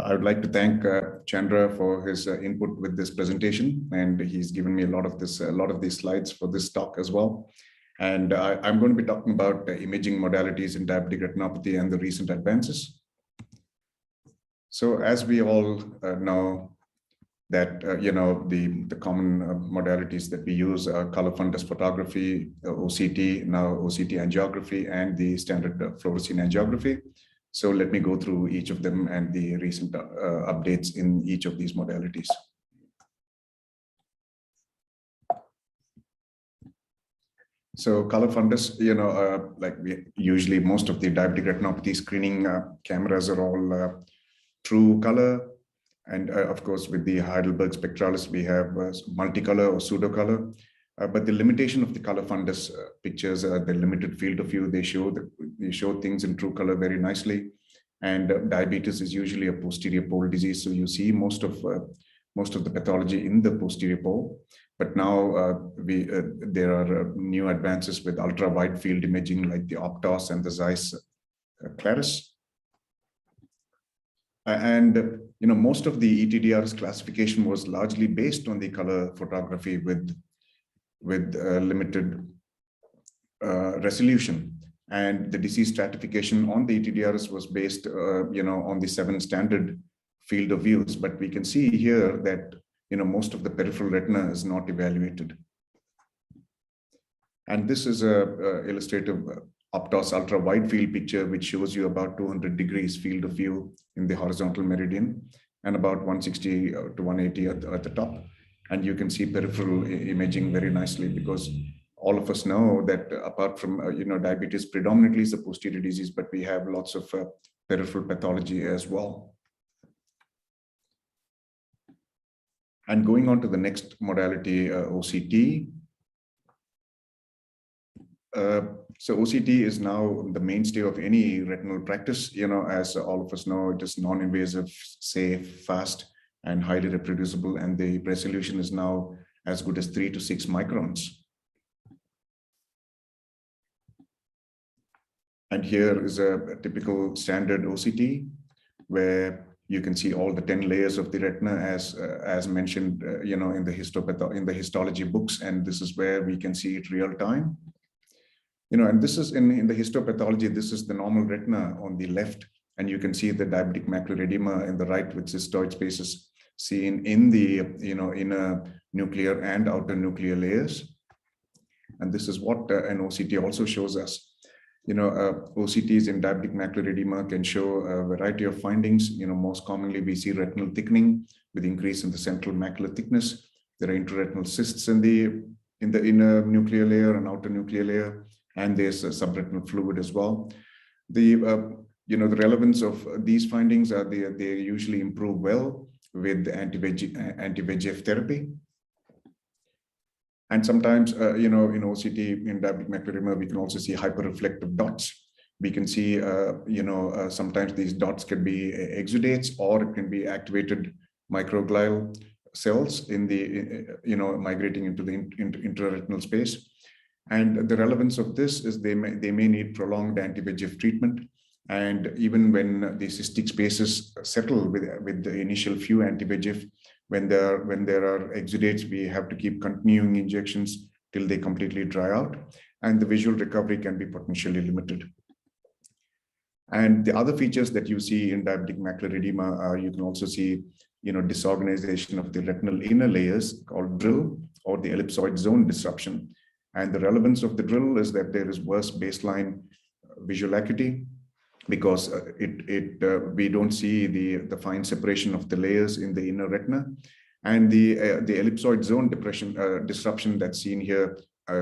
I would like to thank Chandra for his input with this presentation, and he's given me a lot of these slides for this talk as well. And I'm going to be talking about imaging modalities in diabetic retinopathy and the recent advances. So, as we all know, that the common modalities that we use are color fundus photography, OCT, now OCT angiography, and the standard fluorescent angiography. So let me go through each of them and the recent updates in each of these modalities. So color fundus, like usually most of the diabetic retinopathy screening cameras are all true color. And of course, with the Heidelberg spectralis, we have multicolor or pseudo-color. But the limitation of the color fundus pictures are the limited field of view. They show things in true color very nicely. And diabetes is usually a posterior pole disease, so you see most of the pathology in the posterior pole. But now there are new advances with ultra wide field imaging like the Octs and the Zeiss Claris. And most of the ETDRS classification was largely based on the color photography with limited resolution, and the disease stratification on the ETDRS was based on the 7 standard field of views. But we can see here that most of the peripheral retina is not evaluated, and this is a illustrative Optos ultra wide field picture, which shows you about 200 degrees field of view in the horizontal meridian and about 160 to 180 at the top. And you can see peripheral imaging very nicely, because all of us know that apart from diabetes predominantly is a posterior disease, but we have lots of peripheral pathology as well. And going on to the next modality, OCT. So OCT is now the mainstay of any retinal practice. As all of us know, it is non-invasive, safe, fast, and highly reproducible, and the resolution is now as good as 3 to 6 microns. And here is a typical standard OCT, where you can see all the 10 layers of the retina as mentioned, in the histology books, and this is where we can see it real time. And this is in the histopathology, this is the normal retina on the left, and you can see the diabetic macular edema in the right with cystoid spaces seen in the inner nuclear and outer nuclear layers. And this is what an OCT also shows us. OCTs in diabetic macular edema can show a variety of findings. Most commonly we see retinal thickening with increase in the central macular thickness. There are intraretinal cysts in the inner nuclear layer and outer nuclear layer, and there's a subretinal fluid as well. The relevance of these findings are they usually improve well with anti-VEGF therapy. And sometimes, in OCT, in diabetic macular edema, we can also see hyperreflective dots. We can see, sometimes these dots can be exudates, or it can be activated microglial cells in the, migrating into the intraretinal space. And the relevance of this is they may need prolonged anti-VEGF treatment. And even when the cystic spaces settle with the initial few anti-VEGF, when there are exudates, we have to keep continuing injections till they completely dry out, and the visual recovery can be potentially limited. And the other features that you see in diabetic macular edema are, you can also see, disorganization of the retinal inner layers called drill, or the ellipsoid zone disruption. And the relevance of the drill is that there is worse baseline visual acuity, because we don't see the fine separation of the layers in the inner retina, and the ellipsoid zone disruption that's seen here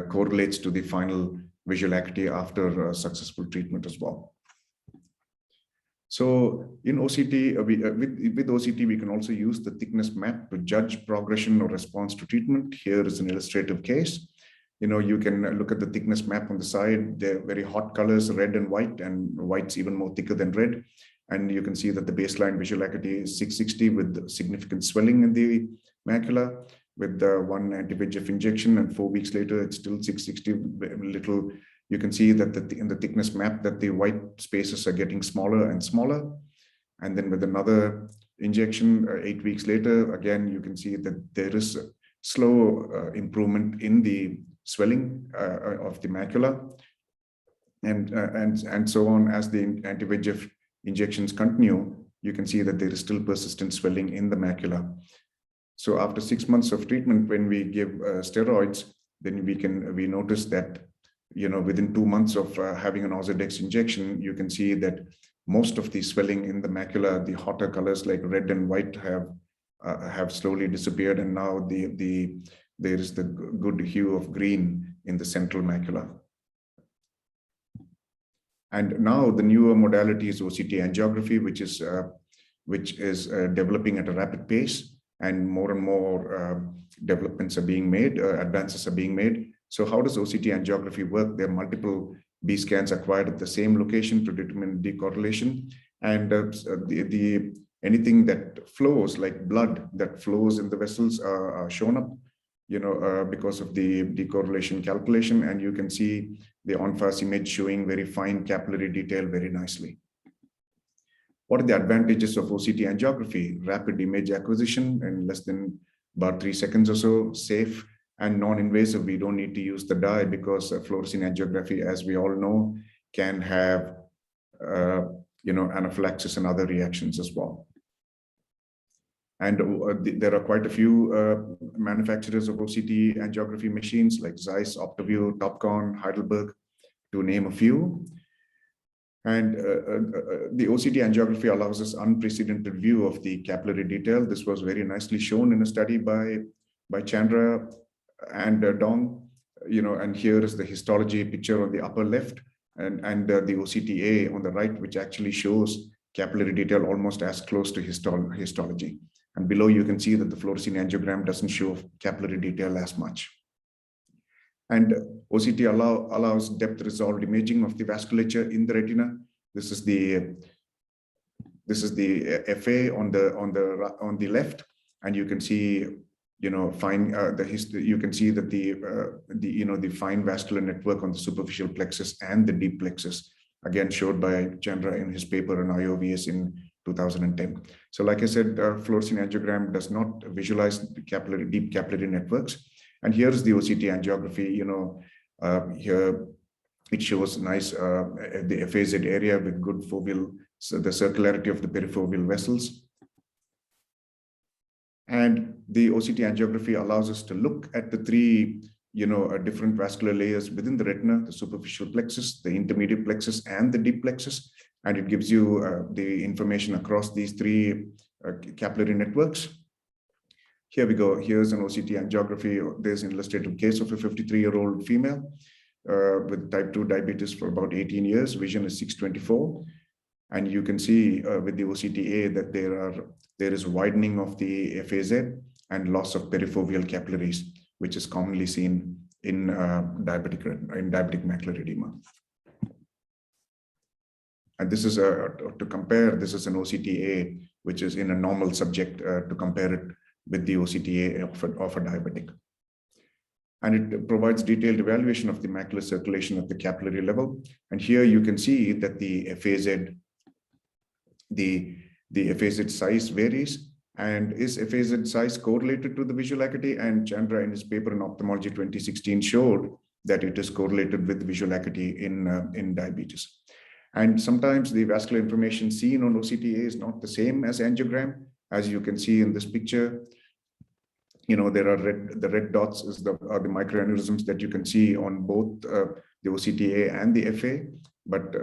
correlates to the final visual acuity after successful treatment as well. So in OCT, with OCT, we can also use the thickness map to judge progression or response to treatment. Here is an illustrative case. You can look at the thickness map on the side. They're very hot colors, red and white's even more thicker than red. And you can see that the baseline visual acuity is 660 with significant swelling in the macula with one anti-VEGF injection, and 4 weeks later, it's still 660 little. You can see that in the thickness map that the white spaces are getting smaller and smaller. And then with another injection 8 weeks later, again, you can see that there is a slow improvement in the swelling of the macula. And so on. As the anti-VEGF injections continue, you can see that there is still persistent swelling in the macula. So after 6 months of treatment, when we give steroids, then we notice that, you know, within 2 months of having an Ozurdex injection, you can see that most of the swelling in the macula, the hotter colors like red and white, have slowly disappeared, and now there is the good hue of green in the central macula. And now the newer modality is OCT angiography, which is developing at a rapid pace, and more developments are being made, advances are being made. So how does OCT angiography work? There are multiple B scans acquired at the same location to determine decorrelation, and anything that flows, like blood that flows in the vessels, are shown up, you know, because of the decorrelation calculation, and you can see the en-face image showing very fine capillary detail very nicely. What are the advantages of OCT angiography? Rapid image acquisition in less than about 3 seconds or so, safe and non-invasive. We don't need to use the dye because fluorescent angiography, as we all know, can have you know, anaphylaxis and other reactions as well. And there are quite a few manufacturers of OCT angiography machines like Zeiss, Optaview, Topcon, Heidelberg, to name a few. And the OCT angiography allows us unprecedented view of the capillary detail. This was very nicely shown in a study by Chandra and Dong, you know, and here is the histology picture on the upper left, and the OCTA on the right, which actually shows capillary detail almost as close to histology. And below you can see that the fluorescent angiogram doesn't show capillary detail as much. And OCT allows depth resolved imaging of the vasculature in the retina. This is the FA on the left, and you can see, you know, fine you can see that the fine vascular network on the superficial plexus and the deep plexus, again showed by Chandra in his paper on IOVS in 2010. So like I said, fluorescent angiogram does not visualize the deep capillary networks. And here's the OCT angiography, you know, here it shows nice, the FAZ area with good foveal, so the circularity of the perifoveal vessels. And the OCT angiography allows us to look at the three, you know, different vascular layers within the retina, the superficial plexus, the intermediate plexus, and the deep plexus. And it gives you the information across these three capillary networks. Here we go. Here's an OCT angiography. There's an illustrative case of a 53-year-old female with type 2 diabetes for about 18 years. Vision is 624. And you can see with the OCTA that there is widening of the FAZ and loss of perifoveal capillaries, which is commonly seen in diabetic macular edema. And this is to compare, this is an OCTA, which is in a normal subject, to compare it with the OCTA of a diabetic. And it provides detailed evaluation of the macular circulation at the capillary level. And here you can see that the FAZ, the FAZ size varies. And is FAZ size correlated to the visual acuity? And Chandra in his paper in Ophthalmology 2016 showed that it is correlated with visual acuity in diabetes. And sometimes the vascular information seen on OCTA is not the same as angiogram. As you can see in this picture, you know, there are the red dots are the microaneurysms that you can see on both the OCTA and the FA. But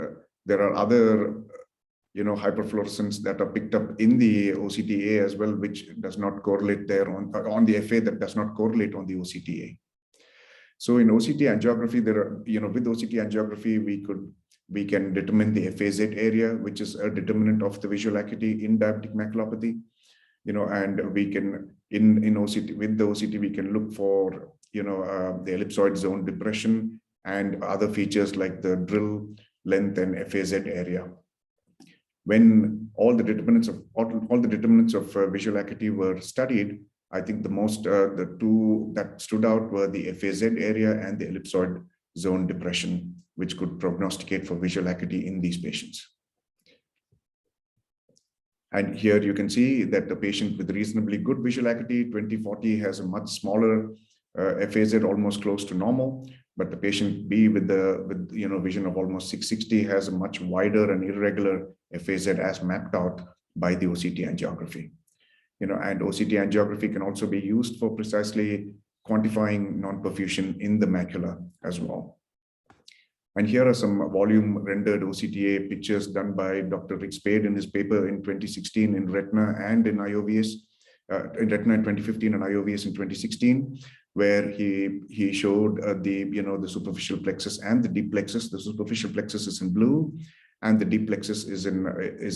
there are other, you know, hyperfluorescence that are picked up in the OCTA as well, which does not correlate there on the FA, that does not correlate on the OCTA. So in OCT angiography, there are, you know, with OCT angiography, we can determine the FAZ area, which is a determinant of the visual acuity in diabetic maculopathy, you know, and we can, in OCT, with the OCT, we can look for, you know, the ellipsoid zone depression and other features like the drill length and FAZ area. When all the determinants of visual acuity were studied, I think the two that stood out were the FAZ area and the ellipsoid zone depression, which could prognosticate for visual acuity in these patients. And here you can see that the patient with reasonably good visual acuity, 20/40, has a much smaller FAZ, almost close to normal. But the patient B with vision of almost 660 has a much wider and irregular FAZ as mapped out by the OCT angiography. And OCT angiography can also be used for precisely quantifying non-perfusion in the macula as well. And here are some volume rendered OCTA pictures done by Dr. Rick Spade in his paper in 2016 in Retina and in IOVS, in Retina in 2015 and IOVS in 2016, where he showed the superficial plexus and the deep plexus. The superficial plexus is in blue, and the deep plexus is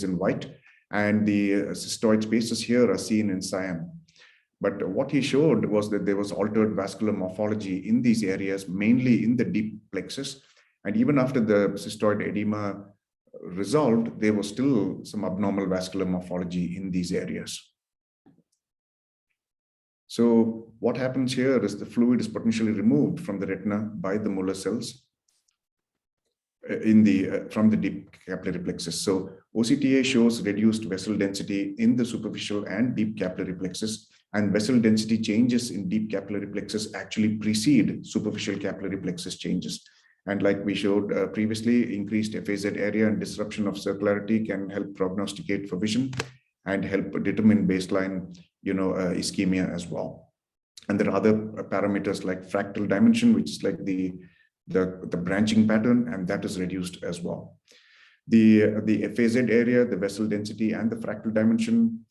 in white, and the cystoid spaces here are seen in cyan. But what he showed was that there was altered vascular morphology in these areas, mainly in the deep plexus. And even after the cystoid edema resolved, there was still some abnormal vascular morphology in these areas. So what happens here is the fluid is potentially removed from the retina by the molar cells from the deep capillary plexus. So OCTA shows reduced vessel density in the superficial and deep capillary plexus, and vessel density changes in deep capillary plexus actually precede superficial capillary plexus changes. And like we showed previously, increased FAZ area and disruption of circularity can help prognosticate for vision and help determine baseline, ischemia as well. And there are other parameters like fractal dimension, which is like the branching pattern, and that is reduced as well. The FAZ area, the vessel density, and the fractal dimension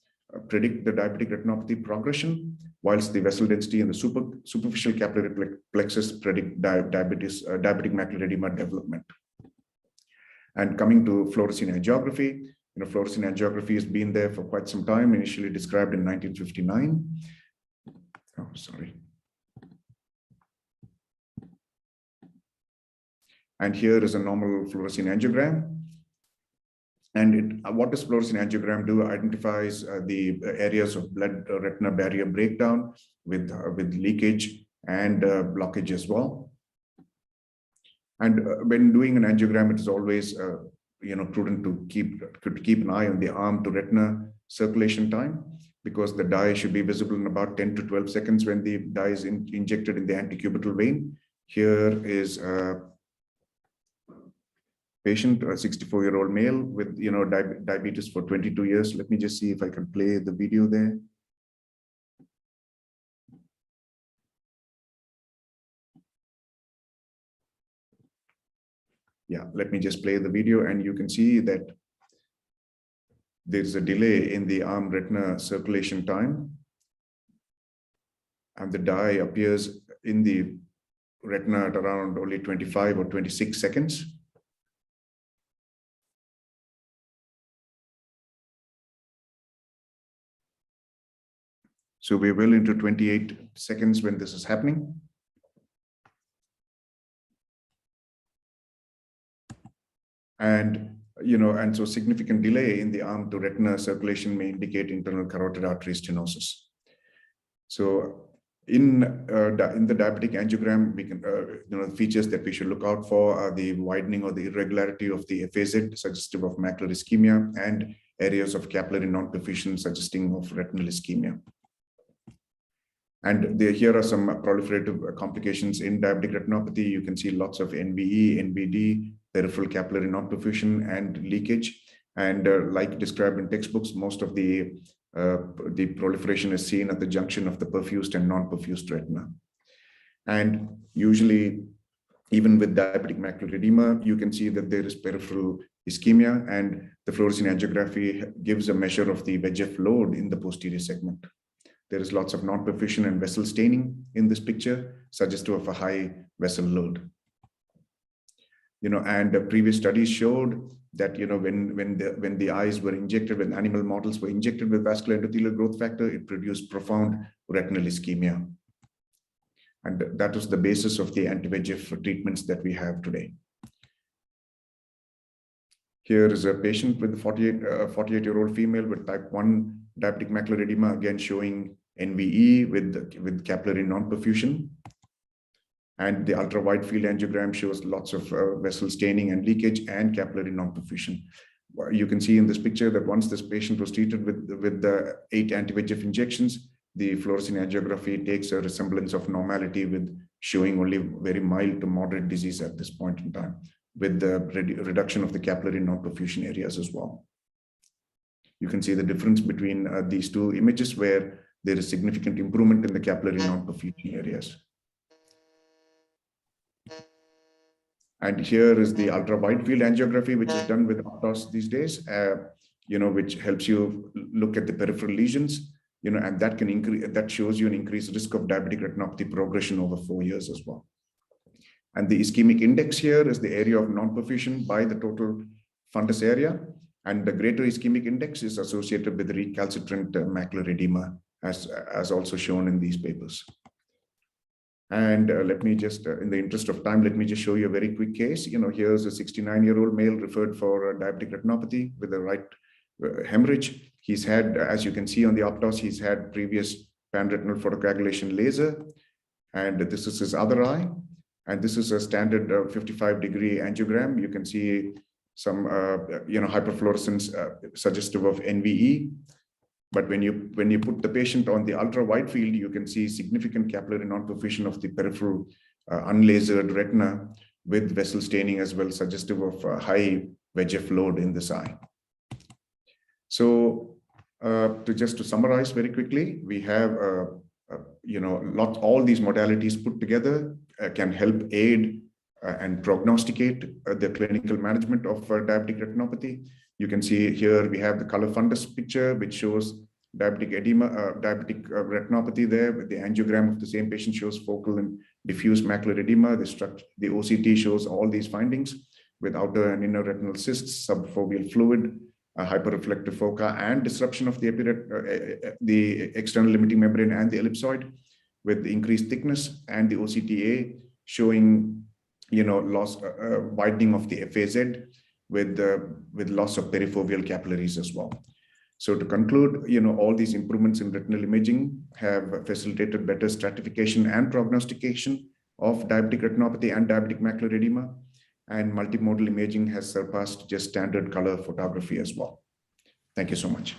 predict the diabetic retinopathy progression, whilst the vessel density and the superficial capillary plexus predict diabetic macular edema development. And coming to fluorescent angiography, fluorescent angiography has been there for quite some time, initially described in 1959. Oh, sorry. And here is a normal fluorescent angiogram. And what does fluorescent angiogram do? Identifies the areas of blood-retina barrier breakdown with leakage and blockage as well. And when doing an angiogram, it is always prudent to keep an eye on the arm to retina circulation time, because the dye should be visible in about 10 to 12 seconds when the dye is injected in the antecubital vein. Here is patient, a 64-year-old male with diabetes for 22 years. Let me just see if I can play the video there. Yeah, let me just play the video, and you can see that there's a delay in the arm retina circulation time, and the dye appears in the retina at around only 25 or 26 seconds. So we're well into 28 seconds when this is happening. And so significant delay in the arm to retina circulation may indicate internal carotid artery stenosis. So in the diabetic angiogram, we can the features that we should look out for are the widening or the irregularity of the FAZ, suggestive of macular ischemia, and areas of capillary non-perfusion suggesting of retinal ischemia. And here are some proliferative complications in diabetic retinopathy. You can see lots of NVE, NVD, peripheral capillary non-perfusion, and leakage. And like described in textbooks, most of the proliferation is seen at the junction of the perfused and non-perfused retina. And usually, even with diabetic macular edema, you can see that there is peripheral ischemia, and the fluorescent angiography gives a measure of the VEGF load in the posterior segment. There is lots of non-perfusion and vessel staining in this picture, suggestive of a high vessel load. And previous studies showed that when the eyes were injected, when animal models were injected with vascular endothelial growth factor, it produced profound retinal ischemia. And that was the basis of the anti-VEGF treatments that we have today. Here is a patient with a 48-year-old female with type 1 diabetic macular edema, again showing NVE with capillary non-perfusion. And the ultra-wide field angiogram shows lots of vessel staining and leakage and capillary non-perfusion. You can see in this picture that once this patient was treated with the 8 anti-VEGF injections, the fluorescent angiography takes a resemblance of normality, with showing only very mild to moderate disease at this point in time, with the reduction of the capillary non-perfusion areas as well. You can see the difference between these two images, where there is significant improvement in the capillary non-perfusion areas. And here is the ultra-wide field angiography, which is done with Octs these days, which helps you look at the peripheral lesions, and that can increase, that shows you an increased risk of diabetic retinopathy progression over 4 years as well. And the ischemic index here is the area of non-perfusion by the total fundus area. And the greater ischemic index is associated with recalcitrant macular edema, as also shown in these papers. And let me just, in the interest of time, let me just show you a very quick case. Here's a 69-year-old male referred for diabetic retinopathy with a right hemorrhage. He's had, as you can see on the Octs, he's had previous panretinal photocoagulation laser. And this is his other eye. And this is a standard 55-degree angiogram. You can see some, hyperfluorescence suggestive of NVE. But when you put the patient on the ultra-wide field, you can see significant capillary non-perfusion of the peripheral unlasered retina with vessel staining as well, suggestive of high VEGF load in this eye. So to summarize very quickly, we have all these modalities put together can help aid and prognosticate the clinical management of diabetic retinopathy. You can see here we have the color fundus picture, which shows diabetic edema, diabetic retinopathy there, with the angiogram of the same patient shows focal and diffuse macular edema. The OCT shows all these findings with outer and inner retinal cysts, subfoveal fluid, hyperreflective foci, and disruption of the external limiting membrane and the ellipsoid with increased thickness, and the OCTA showing, widening of the FAZ with loss of perifoveal capillaries as well. So to conclude, all these improvements in retinal imaging have facilitated better stratification and prognostication of diabetic retinopathy and diabetic macular edema, and multimodal imaging has surpassed just standard color photography as well. Thank you so much.